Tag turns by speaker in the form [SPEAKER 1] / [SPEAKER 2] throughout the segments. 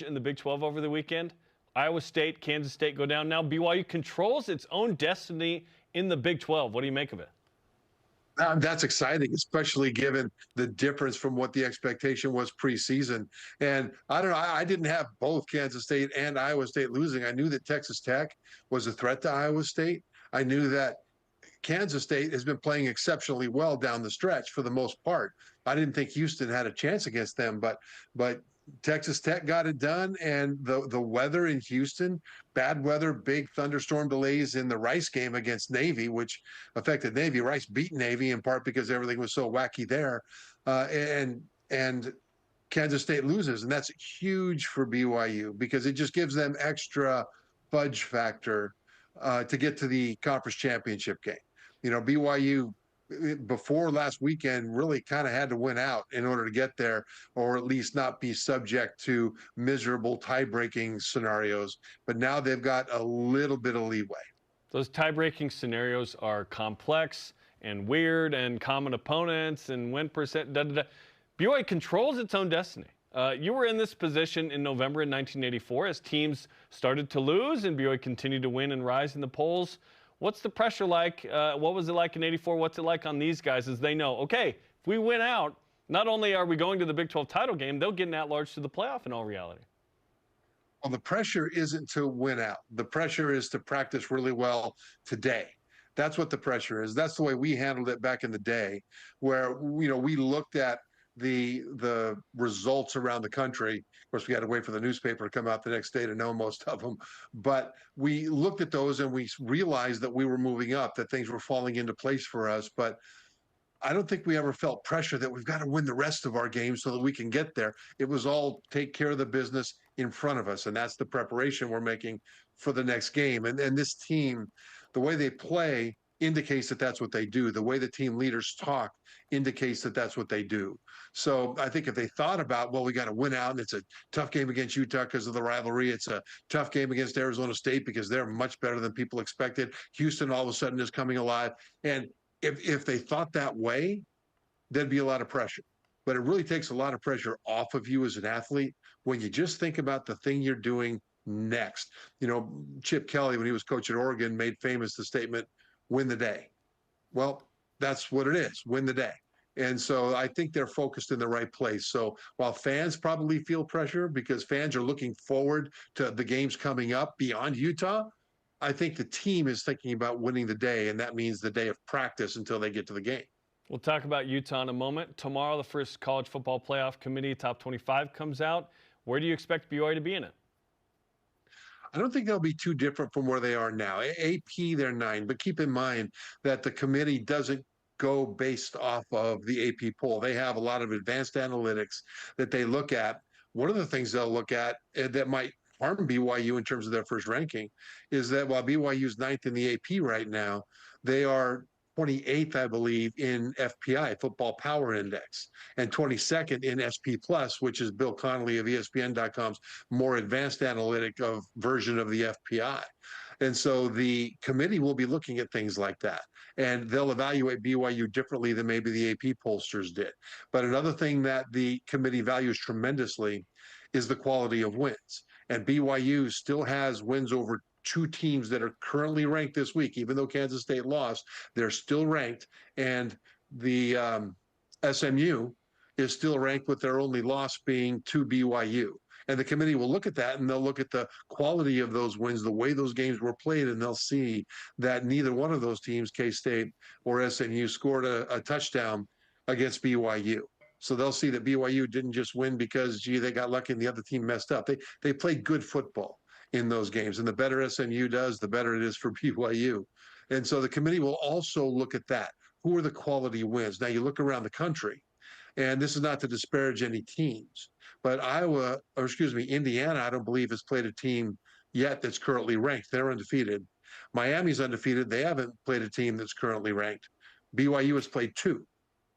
[SPEAKER 1] in the Big 12 over the weekend. Iowa State, Kansas State go down. Now BYU controls its own destiny in the Big 12. What do you make of it?
[SPEAKER 2] That's exciting, especially given the difference from what the expectation was preseason. And I don't know, I didn't have both Kansas State and Iowa State losing. I knew that Texas Tech was a threat to Iowa State. I knew that Kansas State has been playing exceptionally well down the stretch for the most part. I didn't think Houston had a chance against them, but Texas Tech got it done, and the weather in Houston, bad weather, big thunderstorm delays in the Rice game against Navy, which affected Navy. Rice beat Navy in part because everything was so wacky there, and Kansas State loses, and that's huge for BYU because it just gives them extra fudge factor to get to the conference championship game. You know, BYU before last weekend really kind of had to win out in order to get there, or at least not be subject to miserable tie-breaking scenarios. But now they've got a little bit of leeway.
[SPEAKER 1] Those tie-breaking scenarios are complex and weird, and common opponents and win percent. BYU controls its own destiny. You were in this position in November in 1984 as teams started to lose and BYU continued to win and rise in the polls. What's the pressure like? What was it like in '84? What's it like on these guys as they know, okay, if we win out, not only are we going to the Big 12 title game, they'll get an at-large to the playoff in all reality?
[SPEAKER 2] Well, the pressure isn't to win out. The pressure is to practice really well today. That's what the pressure is. That's the way we handled it back in the day, where we looked at the results around the country. Of course, we had to wait for the newspaper to come out the next day to know most of them. But we looked at those and we realized that we were moving up, that things were falling into place for us. But I don't think we ever felt pressure that we've got to win the rest of our games so that we can get there. It was all take care of the business in front of us. And that's the preparation we're making for the next game. And this team, the way they play indicates that that's what they do. The way the team leaders talk indicates that that's what they do. So I think if they thought about, well, we got to win out, and it's a tough game against Utah because of the rivalry. It's a tough game against Arizona State because they're much better than people expected. Houston all of a sudden is coming alive. And if they thought that way, there'd be a lot of pressure. But it really takes a lot of pressure off of you as an athlete when you just think about the thing you're doing next. You know, Chip Kelly, when he was coach at Oregon, made famous the statement, win the day. Well, that's what it is, win the day. And so I think they're focused in the right place. So while fans probably feel pressure because fans are looking forward to the games coming up beyond Utah, I think the team is thinking about winning the day, and that means the day of practice until they get to the game.
[SPEAKER 1] We'll talk about Utah in a moment. Tomorrow, the first College Football Playoff Committee Top 25 comes out. Where do you expect BYU to be in it?
[SPEAKER 2] I don't think they'll be too different from where they are now. AP, they're 9, but keep in mind that the committee doesn't go based off of the AP poll. They have a lot of advanced analytics that they look at. One of the things they'll look at that might harm BYU in terms of their first ranking is that while BYU is 9th in the AP right now, they are 28th, I believe, in FPI, Football Power Index, and 22nd in SP Plus, which is Bill Connolly of ESPN.com's more advanced analytic version of the FPI. And so the committee will be looking at things like that, and they'll evaluate BYU differently than maybe the AP pollsters did. But another thing that the committee values tremendously is the quality of wins. And BYU still has wins over 2 teams that are currently ranked this week. Even though Kansas State lost, they're still ranked. And the SMU is still ranked with their only loss being to BYU. And the committee will look at that, and they'll look at the quality of those wins, the way those games were played, and they'll see that neither one of those teams, K-State or SMU, scored a touchdown against BYU. So they'll see that BYU didn't just win because, gee, they got lucky and the other team messed up. They played good football in those games. And the better SMU does, the better it is for BYU. And so the committee will also look at that. Who are the quality wins? Now, you look around the country, and this is not to disparage any teams, but Indiana, I don't believe has played a team yet that's currently ranked. They're undefeated. Miami's undefeated. They haven't played a team that's currently ranked. BYU has played 2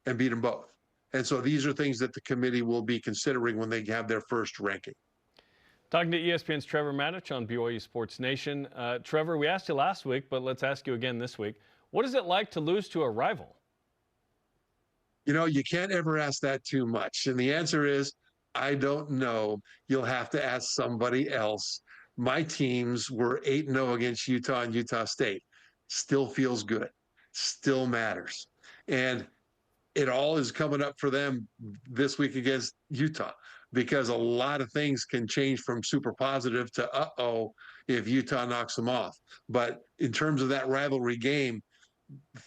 [SPEAKER 2] and beat them both. And so these are things that the committee will be considering when they have their first ranking.
[SPEAKER 1] Talking to ESPN's Trevor Matich on BYU Sports Nation. Trevor, we asked you last week, but let's ask you again this week. What is it like to lose to a rival?
[SPEAKER 2] You know, you can't ever ask that too much. And the answer is I don't know. You'll have to ask somebody else. My teams were 8-0 against Utah and Utah State. Still feels good. Still matters. And it all is coming up for them this week against Utah because a lot of things can change from super positive to uh-oh if Utah knocks them off. But in terms of that rivalry game,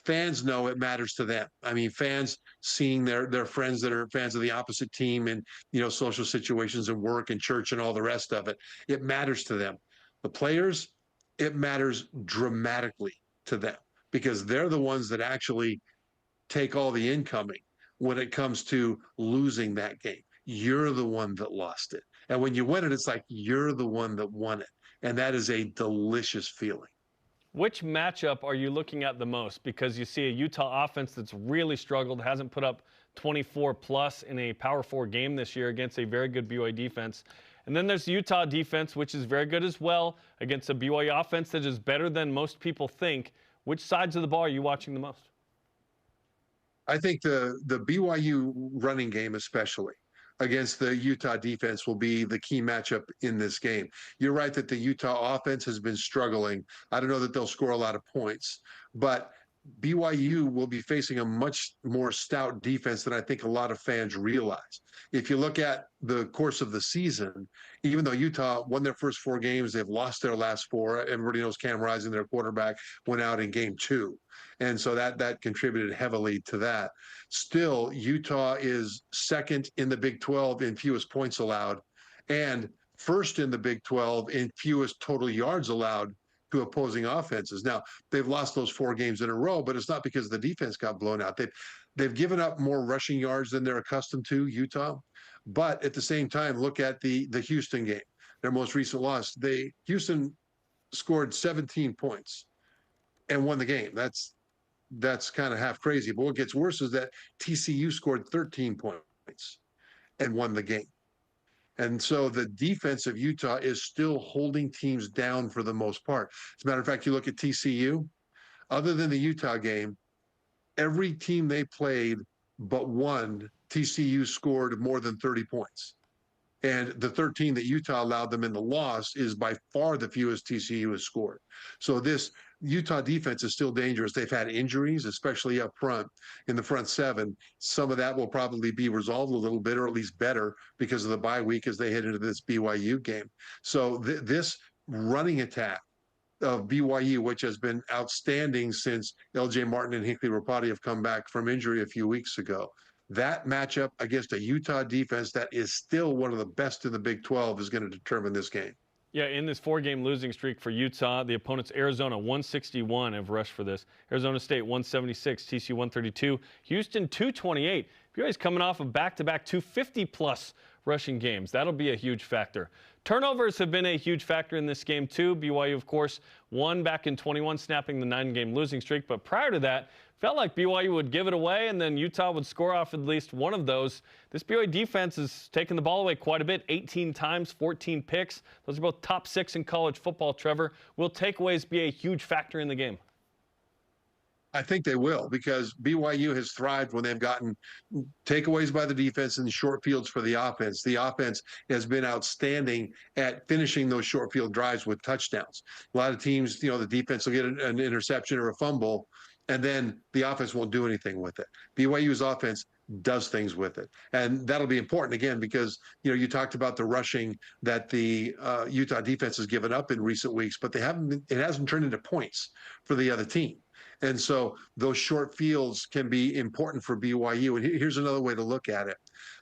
[SPEAKER 2] fans know it matters to them. I mean, fans seeing their friends that are fans of the opposite team in, social situations and work and church and all the rest of it, it matters to them. The players, it matters dramatically to them because they're the ones that actually take all the incoming when it comes to losing that game. You're the one that lost it. And when you win it, it's like you're the one that won it. And that is a delicious feeling.
[SPEAKER 1] Which matchup are you looking at the most? Because you see a Utah offense that's really struggled, hasn't put up 24 plus in a Power 4 game this year against a very good BYU defense. And then there's the Utah defense, which is very good as well, against a BYU offense that is better than most people think. Which sides of the ball are you watching the most?
[SPEAKER 2] I think the BYU running game, especially against the Utah defense, will be the key matchup in this game. You're right that the Utah offense has been struggling. I don't know that they'll score a lot of points, but BYU will be facing a much more stout defense than I think a lot of fans realize. If you look at the course of the season, even though Utah won their first 4 games, they've lost their last 4. Everybody knows Cam Rising, their quarterback, went out in game 2. And so that contributed heavily to that. Still, Utah is second in the Big 12 in fewest points allowed and first in the Big 12 in fewest total yards allowed to opposing offenses. Now, they've lost those 4 games in a row, but it's not because the defense got blown out. They've given up more rushing yards than they're accustomed to, Utah. But at the same time, look at the Houston game, their most recent loss. Houston scored 17 points and won the game. That's kind of half crazy. But what gets worse is that TCU scored 13 points and won the game. And so the defense of Utah is still holding teams down for the most part. As a matter of fact, you look at TCU, other than the Utah game, every team they played but one, TCU scored more than 30 points. And the 13 that Utah allowed them in the loss is by far the fewest TCU has scored. So this Utah defense is still dangerous. They've had injuries, especially up front in the front 7. Some of that will probably be resolved a little bit, or at least better, because of the bye week as they head into this BYU game. So this running attack of BYU, which has been outstanding since LJ Martin and Hinckley Rapati have come back from injury a few weeks ago, that matchup against a Utah defense that is still one of the best in the Big 12 is going to determine this game.
[SPEAKER 1] Yeah, in this 4-game losing streak for Utah, the opponents Arizona 161 have rushed for this. Arizona State 176, TCU 132, Houston 228. BYU's coming off of back-to-back 250-plus rushing games. That'll be a huge factor. Turnovers have been a huge factor in this game, too. BYU, of course, won back in 21, snapping the 9-game losing streak. But prior to that, felt like BYU would give it away, and then Utah would score off at least one of those. This BYU defense has taken the ball away quite a bit, 18 times, 14 picks. Those are both top 6 in college football, Trevor. Will takeaways be a huge factor in the game?
[SPEAKER 2] I think they will, because BYU has thrived when they've gotten takeaways by the defense and short fields for the offense. The offense has been outstanding at finishing those short field drives with touchdowns. A lot of teams, the defense will get an interception or a fumble, and then the offense won't do anything with it. BYU's offense does things with it. And that'll be important, again, because, you talked about the rushing that the Utah defense has given up in recent weeks, but it hasn't turned into points for the other team. And so those short fields can be important for BYU. And here's another way to look at it,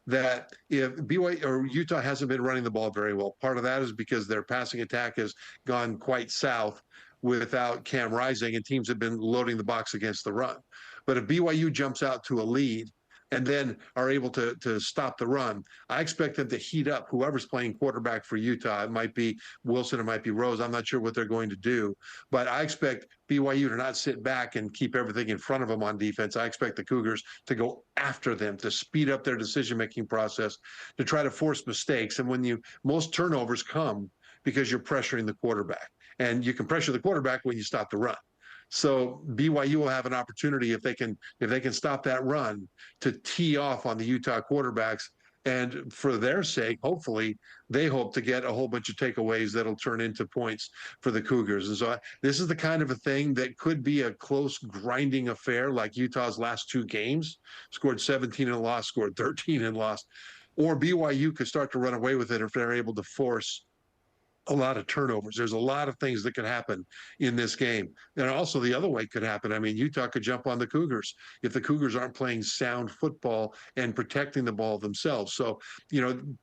[SPEAKER 2] that if BYU or Utah hasn't been running the ball very well, part of that is because their passing attack has gone quite south without Cam Rising, and teams have been loading the box against the run. But if BYU jumps out to a lead and then are able to stop the run, I expect them to heat up whoever's playing quarterback for Utah. It might be Wilson, it might be Rose. I'm not sure what they're going to do. But I expect BYU to not sit back and keep everything in front of them on defense. I expect the Cougars to go after them, to speed up their decision-making process, to try to force mistakes. And most turnovers come because you're pressuring the quarterback. And you can pressure the quarterback when you stop the run. So BYU will have an opportunity, if they can stop that run, to tee off on the Utah quarterbacks And for their sake, hopefully, they hope to get a whole bunch of takeaways that'll turn into points for the Cougars. And so this is the kind of a thing that could be a close, grinding affair like Utah's last two games, scored 17 and lost, scored 13 and lost. Or BYU could start to run away with it if they're able to force a lot of turnovers. There's a lot of things that could happen in this game. And also the other way could happen. I mean, Utah could jump on the Cougars if the Cougars aren't playing sound football and protecting the ball themselves. So,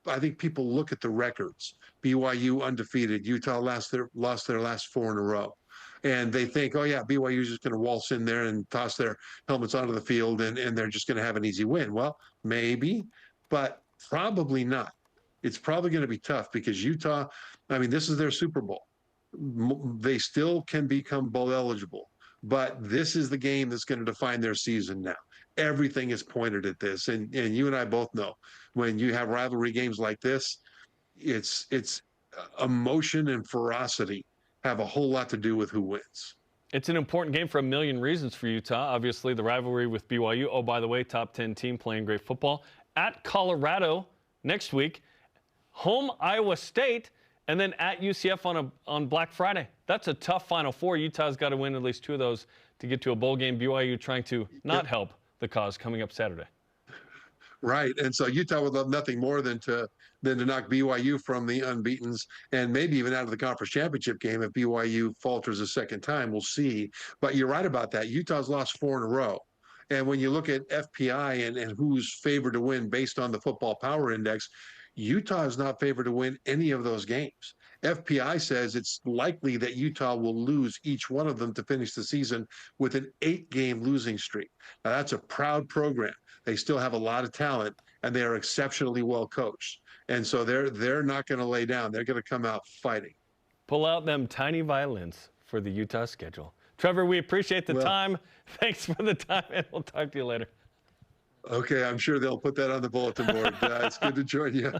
[SPEAKER 2] I think people look at the records. BYU undefeated. Utah lost their last four in a row. And they think, oh, yeah, BYU is just going to waltz in there and toss their helmets onto the field and they're just going to have an easy win. Well, maybe, but probably not. It's probably going to be tough because Utah, I mean, this is their Super Bowl. They still can become bowl eligible, but this is the game that's going to define their season now. Everything is pointed at this. And you and I both know when you have rivalry games like this, it's emotion and ferocity have a whole lot to do with who wins.
[SPEAKER 1] It's an important game for a million reasons for Utah. Obviously, the rivalry with BYU. Oh, by the way, top 10 team playing great football. At Colorado next week. Home Iowa State, and then at UCF on Black Friday. That's a tough Final Four. Utah's got to win at least two of those to get to a bowl game. BYU trying to not help the cause coming up Saturday.
[SPEAKER 2] Right, and so Utah would love nothing more than to knock BYU from the unbeatens and maybe even out of the conference championship game if BYU falters a second time. We'll see. But you're right about that. Utah's lost four in a row. And when you look at FPI and who's favored to win based on the Football Power Index, Utah is not favored to win any of those games. FPI says it's likely that Utah will lose each one of them to finish the season with an 8-game losing streak. Now, that's a proud program. They still have a lot of talent, and they are exceptionally well coached. And so they're not going to lay down. They're going to come out fighting.
[SPEAKER 1] Pull out them tiny violins for the Utah schedule. Trevor, we appreciate the time. Thanks for the time, and we'll talk to you later.
[SPEAKER 2] Okay, I'm sure they'll put that on the bulletin board. It's good to join you.